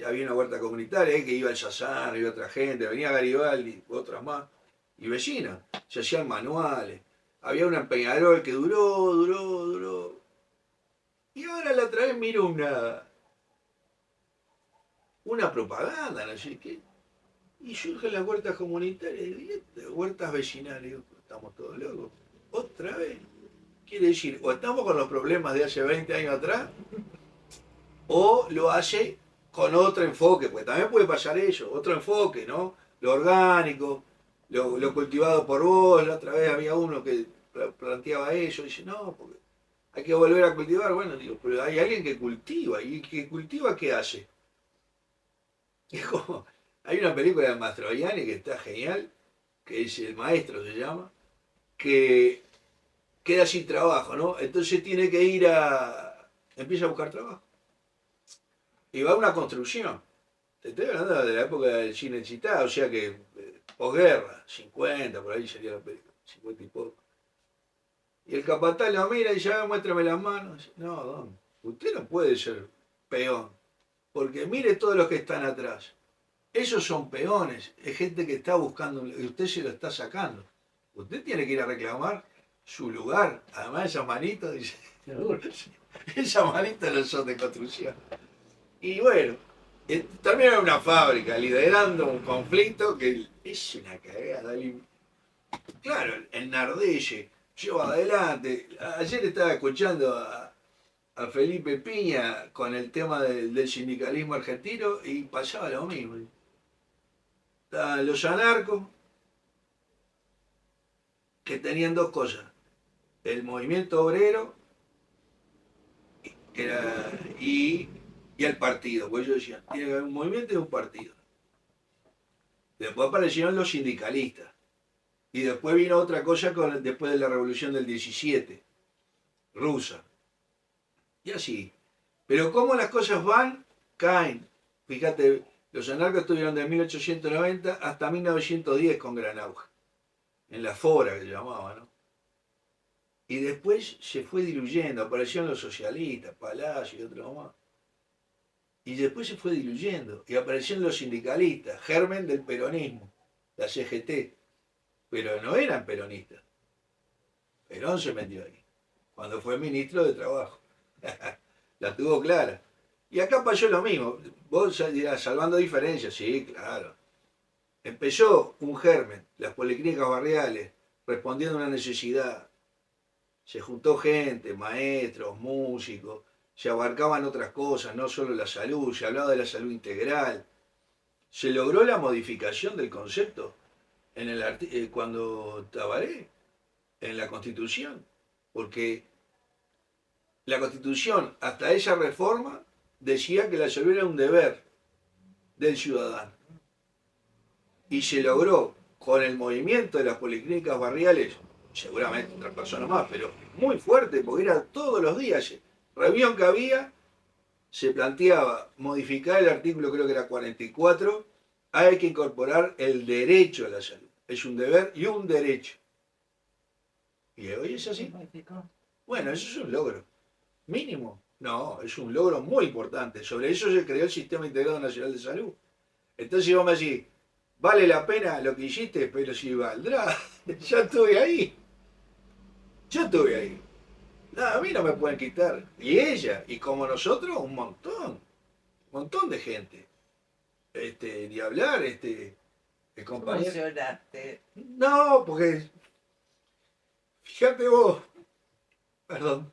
Había una huerta comunitaria que iba el Yazán, iba otra gente, venía Garibaldi, otras más, y vecinas. Se hacían manuales. Había una en Peñarol que duró. Y ahora la otra vez miro una propaganda, no sé qué. Y surgen las huertas comunitarias, y huertas vecinales. Digo, estamos todos locos. Otra vez. Quiere decir, o estamos con los problemas de hace 20 años atrás, o lo hace con otro enfoque, porque también puede pasar eso, otro enfoque, ¿no? Lo orgánico, lo cultivado por vos, la otra vez había uno que planteaba eso, y dice, no, porque hay que volver a cultivar, bueno, digo, pero hay alguien que cultiva, y que cultiva, ¿qué hace? Es como, hay una película de Mastroianni que está genial, que es El Maestro se llama, que queda sin trabajo, ¿no? Entonces tiene que empieza a buscar trabajo. Y va a una construcción. Te estoy hablando de la época del Cinecittà, o sea que posguerra, 50, por ahí sería la película, 50 y poco. Y el capataz lo mira y dice, muéstrame las manos. Dice, no, don, usted no puede ser peón, porque mire todos los que están atrás. Esos son peones, es gente que está buscando, y usted se lo está sacando. Usted tiene que ir a reclamar su lugar. Además esas manitos, dice, esas manitos no son de construcción. Y bueno, termina en una fábrica liderando un conflicto que es una cagada. Claro, enardece, lleva adelante. Ayer estaba escuchando a Felipe Piña con el tema del sindicalismo argentino y pasaba lo mismo. Estaban los anarcos que tenían dos cosas. El movimiento obrero era, y el partido. Pues ellos decían, tiene que haber un movimiento y un partido. Después aparecieron los sindicalistas. Y después vino otra cosa después de la revolución del 17, rusa. Y así. Pero cómo las cosas van, caen. Fíjate, los anarcos estuvieron de 1890 hasta 1910 con gran auge. En la fora que llamaban, ¿no? Y después se fue diluyendo, aparecieron los socialistas, Palacio y otros más. Y después se fue diluyendo. Y aparecieron los sindicalistas, germen del peronismo, la CGT. Pero no eran peronistas. Perón se metió ahí, cuando fue ministro de Trabajo. La tuvo clara. Y acá pasó lo mismo. Vos dirás, salvando diferencias, sí, claro. Empezó un germen, las policlínicas barriales, respondiendo a una necesidad. Se juntó gente, maestros, músicos, se abarcaban otras cosas, no solo la salud, se hablaba de la salud integral. Se logró la modificación del concepto cuando Tabaré, en la Constitución, porque la Constitución, hasta esa reforma, decía que la salud era un deber del ciudadano. Y se logró con el movimiento de las policlínicas barriales, seguramente otras personas más, pero muy fuerte, porque era todos los días, reunión que había, se planteaba modificar el artículo, creo que era 44, hay que incorporar el derecho a la salud. Es un deber y un derecho. Y hoy es así. Bueno, eso es un logro. Mínimo. No, es un logro muy importante. Sobre eso se creó el Sistema Integrado Nacional de Salud. Entonces si vos me decís, ¿vale la pena lo que hiciste? Pero si valdrá. Ya estuve ahí. Yo estuve ahí. No, a mí no me pueden quitar. Y ella, y como nosotros, un montón de gente. Ni hablar, el compañero. Funcionaste. No, porque, fíjate vos, perdón,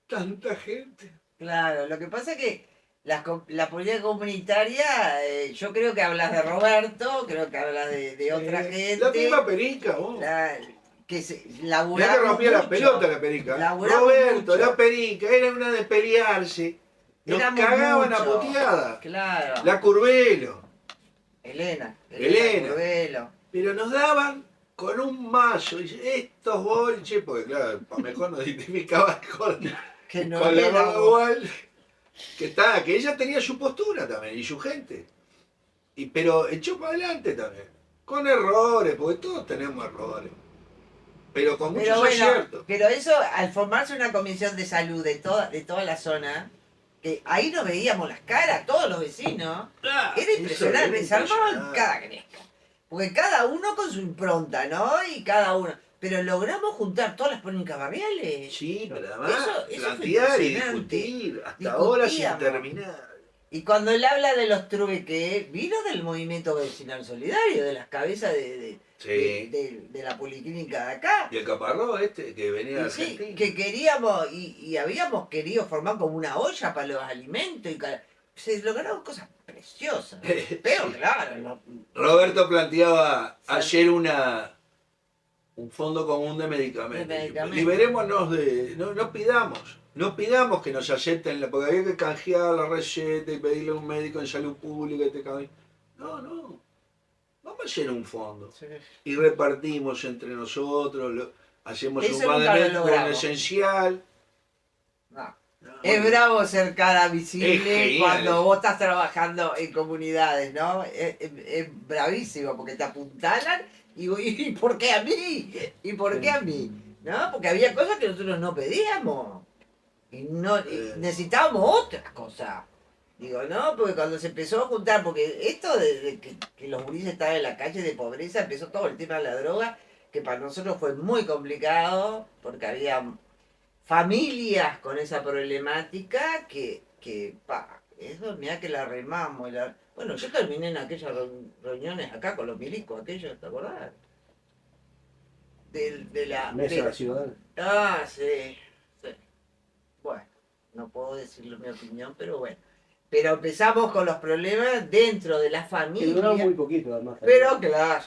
tanta gente. Claro, lo que pasa es que la política comunitaria, yo creo que hablas de Roberto, creo que hablas de otra gente. La misma perica, vos. Que se Mirá laburamos que rompía la mucho. pelota la perica. Laburamos Roberto, mucho. la perica, era una de pelearse. Nos Éramos cagaban a mucho. puteada. Claro. La Curvelo. Elena Elena. Curvelo. Pero nos daban con un mazo. Y estos bolches, porque claro, a lo mejor nos identificaba Que no con la era Roda igual. Que ella tenía su postura también y su gente. Pero echó para adelante también. Con errores, porque todos tenemos errores. Pero con muchos Pero bueno, aciertos. pero eso, al formarse una comisión de salud de toda la zona, que ahí nos veíamos las caras, todos los vecinos, era impresionante, se armaban cada gresca. Porque cada uno con su impronta, ¿no? Y cada uno. Pero logramos juntar todas las políticas barriales. Sí, pero además Eso fue plantear y impresionante. discutir hasta ahora sin Discutíamos. terminar. Y cuando él habla de los trueques, vino del movimiento vecinal solidario, de las cabezas Sí. de la policlínica de acá. Y el caparró que venía de Y sí, Argentina. que queríamos, y habíamos querido formar como una olla para los alimentos, se lograron cosas preciosas. Pero claro, Roberto planteaba ayer un fondo común de medicamentos. De medicamentos. Liberémonos no pidamos que nos acepten, porque había que canjear la receta y pedirle a un médico en salud pública que te cambie. No. Vamos a hacer un fondo. sí. Y repartimos entre nosotros, hacemos Eso un nunca lo medicamento con logramos. esencial. No. No, Es bravo ser cara visible Es genial cuando eso. vos estás trabajando en comunidades, ¿no? Es bravísimo porque te apuntalan ¿y por qué a mí? ¿Y por qué a mí? ¿No? Porque había cosas que nosotros no pedíamos y necesitábamos otras cosas. Digo, no, porque cuando se empezó a juntar, porque esto de que los gurises estaban en la calle de pobreza, empezó todo el tema de la droga, que para nosotros fue muy complicado, porque había familias con esa problemática eso mira que la remamos. Bueno, yo terminé en aquellas reuniones acá con los milicos, aquellos, ¿te acordás? De la... Mesa de- de la ciudad. Ah, sí. Bueno, no puedo decirle mi opinión, pero bueno. Pero empezamos con los problemas dentro de la Que familia. duraba muy poquito además. Pero claro.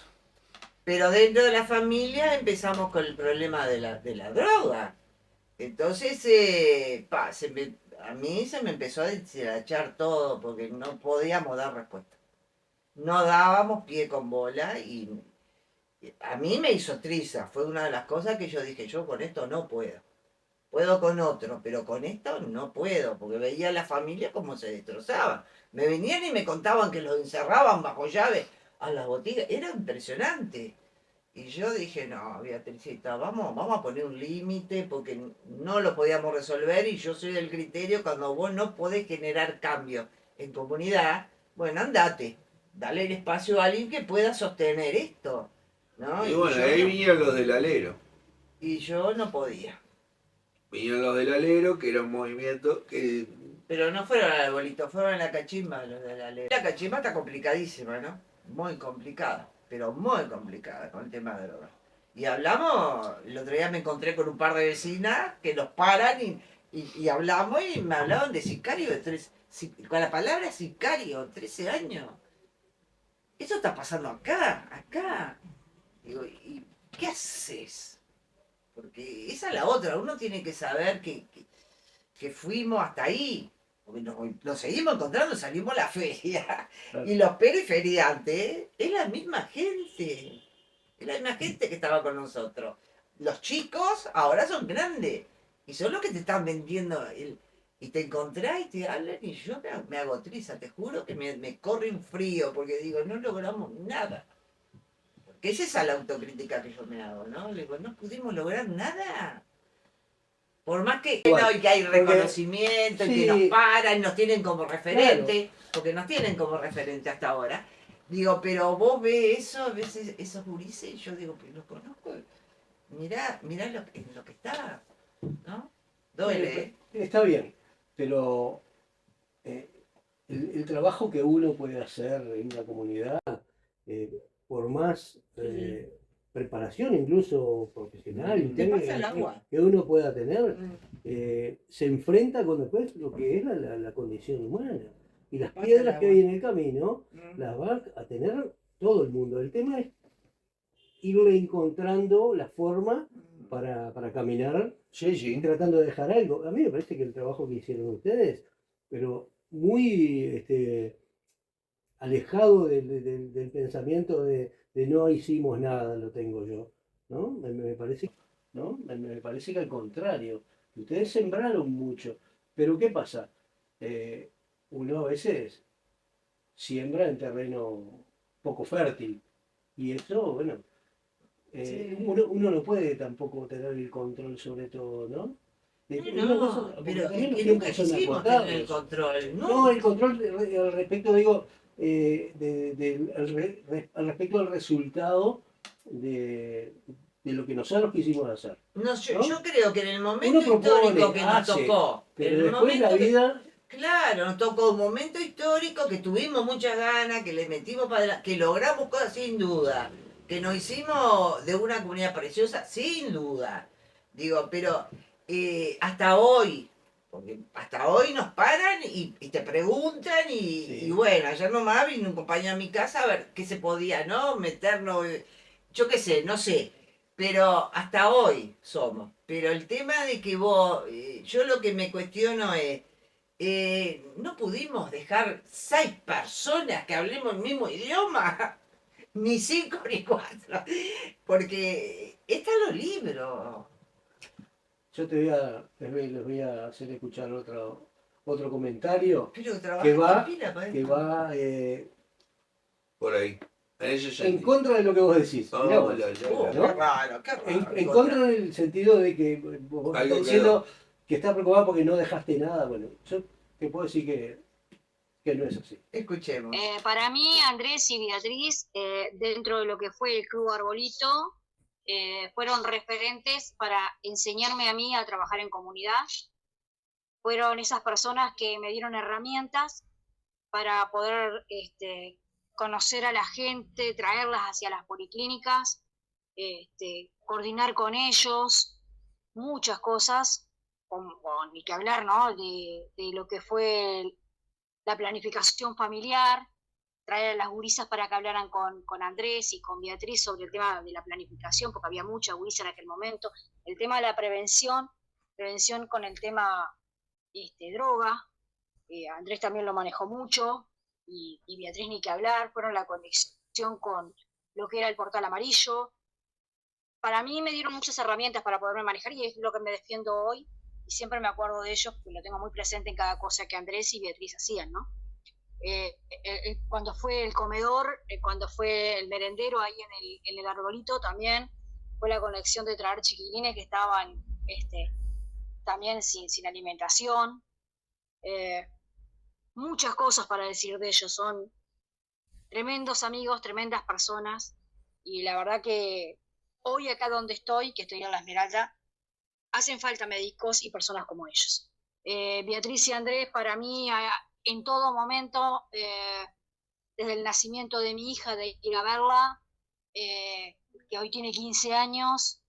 Pero dentro de la familia empezamos con el problema de la droga. Entonces, a mí se me empezó a deshilachar todo porque no podíamos dar respuesta. No dábamos pie con bola y a mí me hizo triza. Fue una de las cosas que yo dije, yo con esto no puedo. Puedo con otro, pero con esto no puedo, porque veía a la familia como se destrozaba. Me venían y me contaban que los encerraban bajo llave a las botellas. Era impresionante. Y yo dije, no, Beatricita, vamos a poner un límite porque no lo podíamos resolver y yo soy del criterio cuando vos no podés generar cambio en comunidad, bueno, andate, dale el espacio a alguien que pueda sostener esto, ¿no? Y bueno, yo ahí no- vinieron los del alero. y yo no podía. Vinieron los del alero, que era un movimiento que... Pero no fueron al arbolito, fueron a la cachimba los de la ley. La cachimba está complicadísima, ¿no? Muy complicada, pero muy complicada con el tema de drogas. Y hablamos, el otro día me encontré con un par de vecinas que nos paran y hablamos y me hablaban de sicario con la palabra sicario, 13 años. Eso está pasando acá. Digo, ¿y qué haces? Porque esa es la otra, uno tiene que saber que fuimos hasta ahí. porque nos seguimos encontrando, salimos a la feria, Claro. y los periferiantes es la misma gente. Es la misma gente que estaba con nosotros. Los chicos ahora son grandes. Y son los que te están vendiendo. Y te encontrás y te hablan y yo me hago triza. Te juro que me corre un frío porque digo, no logramos nada. Porque esa es la autocrítica que yo me hago, ¿no? Le digo, no pudimos lograr nada. Por más que, Igual, no, y que hay porque- reconocimiento, y sí. que nos paran, nos tienen como referente, porque nos tienen como referente hasta ahora. Digo, pero vos ves eso, ves esos gurises, y yo digo, pero los conozco, mirá en lo que está, ¿no? Duele, ¿eh? Está bien, pero eh, el trabajo que uno puede hacer en una comunidad, por más preparación incluso profesional y Te pasa técnica el agua. que uno pueda tener, Mm. se enfrenta con después lo que es la condición humana. Y las Pasa piedras el que agua. hay en el camino Mm. las va a tener todo el mundo. El tema es irle encontrando la forma para caminar Sí, sí. tratando de dejar algo. A mí me parece que el trabajo que hicieron ustedes, pero muy alejado del pensamiento de no hicimos nada, lo tengo yo, ¿no? Me parece, ¿no? Me parece que al contrario, ustedes sembraron mucho, pero ¿qué pasa? Eh, Uno a veces siembra en terreno poco fértil y eso, bueno, Sí. uno no puede tampoco tener el control sobre todo, ¿no? No, Porque pero también es los que nunca tiempos son quisimos tener el acotados. control, No, ¿no? el control al respecto, digo, al respecto del resultado de, de lo que nosotros quisimos hacer. No, ¿No? yo creo que en el Uno momento histórico propone, que nos hace, tocó, en pero el después la momento que, vida, claro, nos tocó un momento histórico que tuvimos muchas ganas, que le metimos para adelante, que logramos cosas sin duda, que nos hicimos de una comunidad preciosa sin duda. Digo, pero hasta hoy, porque hasta hoy nos paran y te preguntan Sí. y bueno, ayer nomás vino un compañero a mi casa a ver qué se podía, ¿no? Meternos, yo qué sé, no sé. Pero hasta hoy somos. Pero el tema de que vos, yo lo que me cuestiono es, no pudimos dejar 6 personas que hablemos el mismo idioma, ni 5 ni 4, porque están los libros. yo les voy a hacer escuchar otro comentario Pero que trabajaste va, en pila para que esto. va Por ahí. En ese en sentido. contra de lo que vos decís. Mirá vos. Qué raro, qué raro. En contra en el sentido de que vos Algo estás diciendo que estás preocupado porque no dejaste nada. Bueno, yo te puedo decir que no es así. Escuchemos. Para mí, Andrés y Beatriz, dentro de lo que fue el Club Arbolito, fueron referentes para enseñarme a mí a trabajar en comunidad. Fueron esas personas que me dieron herramientas para poder conocer a la gente, traerlas hacia las policlínicas, coordinar con ellos, muchas cosas, ni que hablar, ¿no? De lo que fue la planificación familiar, traer a las gurisas para que hablaran con Andrés y con Beatriz sobre el tema de la planificación, porque había mucha gurisa en aquel momento, el tema de la prevención con el tema droga, Andrés también lo manejó mucho, y Beatriz ni que hablar, fueron la conexión con lo que era el portal amarillo. Para mí me dieron muchas herramientas para poderme manejar y es lo que me defiendo hoy, y siempre me acuerdo de ellos, porque lo tengo muy presente en cada cosa que Andrés y Beatriz hacían, ¿no? Cuando fue el comedor, cuando fue el merendero ahí en el arbolito, también fue la conexión de traer chiquilines que estaban también sin alimentación. Muchas cosas para decir de ellos, son tremendos amigos, tremendas personas, y la verdad que hoy acá donde estoy, que estoy en La Esmeralda, hacen falta médicos y personas como ellos. Beatriz y Andrés, para mí, en todo momento, desde el nacimiento de mi hija, de ir a verla, que hoy tiene 15 años,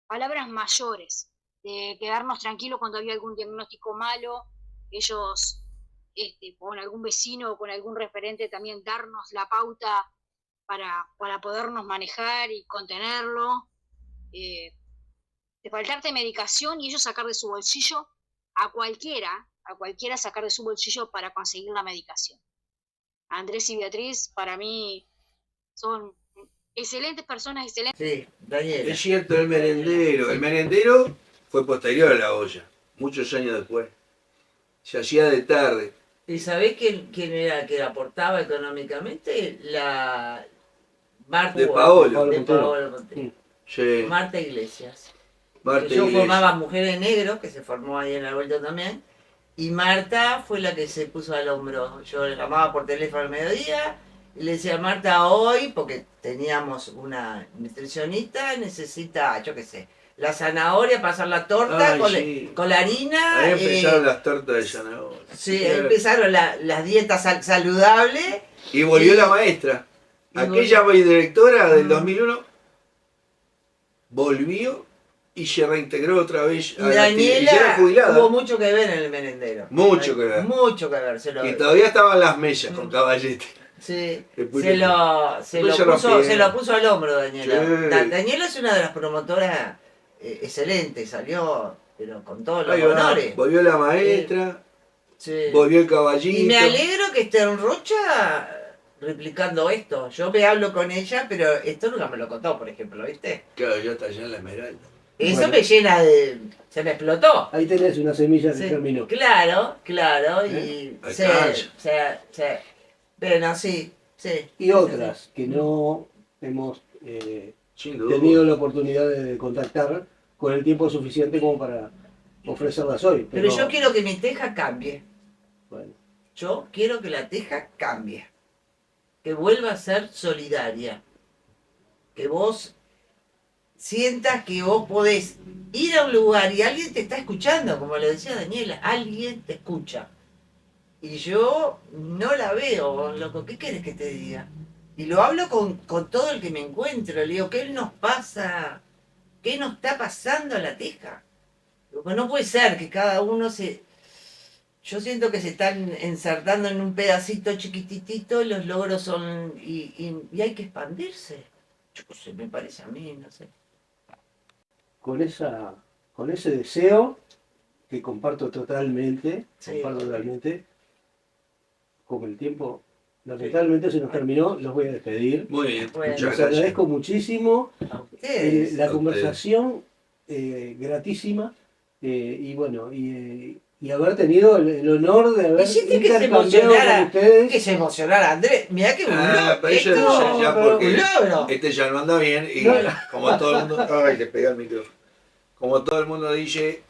palabras mayores, de quedarnos tranquilos cuando había algún diagnóstico malo, ellos con algún vecino o con algún referente también darnos la pauta para podernos manejar y contenerlo, de faltarte medicación y ellos sacar de su bolsillo a cualquiera a cualquiera sacar de su bolsillo para conseguir la medicación. Andrés y Beatriz para mí son excelentes personas, excelentes. Sí, Daniela. Es cierto, el merendero. El merendero fue posterior a la olla, muchos años después. Se hacía de tarde. ¿Y sabés quién era que aportaba económicamente? La Marta De Paolo. de Montero. Paolo Montero. Sí, Marta Iglesias. Marta Que yo Iglesias. formaba Mujeres Negro, que se formó ahí en la vuelta también. Y Marta fue la que se puso al hombro. Yo le llamaba por teléfono al mediodía y le decía, Marta, hoy, porque teníamos una nutricionista, necesita, yo qué sé, la zanahoria para hacer la torta Ay, con, sí. con la harina. Ahí empezaron las tortas de zanahoria. Sí, ahí empezaron las dietas saludables. Y volvió Y- la maestra. y Aquella directora del Ah. 2001 volvió y se reintegró otra vez Y a la actividad. Y ya era Daniela jubilada. tuvo mucho que ver en el merendero. Mucho que ver. Mucho que ver. Y todavía estaban las mesas con caballete. Sí, Después se le- lo después se rompieron. puso al hombro Daniela. Sí. Daniela es una de las promotoras excelentes, salió pero con todos los Ahí va, honores. volvió la maestra, Sí. volvió el caballito. Y me alegro que esté en Rocha replicando esto. Yo me hablo con ella, pero esto nunca me lo contó, por ejemplo, ¿viste? Claro, ya está allá en la Esmeralda. Eso Bueno. me llena de... se me explotó. Ahí tenés una semilla que Sí, germinó. claro, claro, y Ahí sí, está. sí. Bueno, sí, sí. Y otras que no hemos Sin duda. tenido la oportunidad de contactar con el tiempo suficiente como para ofrecerlas hoy. Pero yo quiero que mi teja cambie. Bueno, Yo quiero que la teja cambie. Que vuelva a ser solidaria. Que vos sientas que vos podés ir a un lugar y alguien te está escuchando, como le decía Daniela, alguien te escucha. Y yo no la veo, loco, ¿qué quieres que te diga? Y lo hablo con todo el que me encuentro, le digo, ¿qué nos pasa? ¿Qué nos está pasando a la teja? Porque no puede ser que cada uno se... Yo siento que se están ensartando en un pedacito chiquititito, los logros son... y hay que expandirse. Yo qué sé, me parece a mí, no sé. con ese deseo que comparto totalmente, Sí. como el tiempo lamentablemente se nos terminó, los voy a despedir. Muy bien, Bueno. muchas Les gracias. agradezco muchísimo A ustedes. la A conversación gratísima y bueno, y haber tenido el honor de haber Hiciste que se intercambiado emocionara, con ustedes. que se emocionara Andrés. Mirá que un logro. pero eso Esto, ya pero porque un logro. este ya no anda bien y No. como todo el mundo... Ay, le pega el micrófono. Como todo el mundo dice,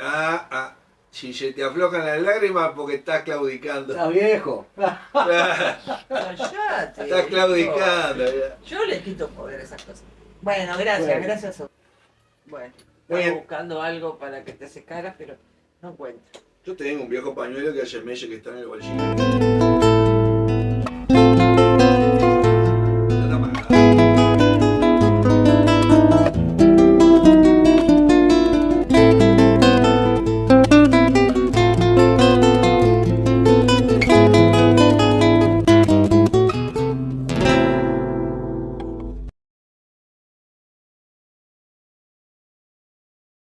si se te aflojan las lágrimas porque estás claudicando. Ah, viejo. Callate. Estás claudicando. Ya. Yo le quito poder a esas cosas. Bueno, gracias, Bueno. gracias. Bueno, Muy estaba bien. buscando algo para que te secaras, pero no encuentro. Yo tengo un viejo pañuelo que hace meses que está en el bolsillo.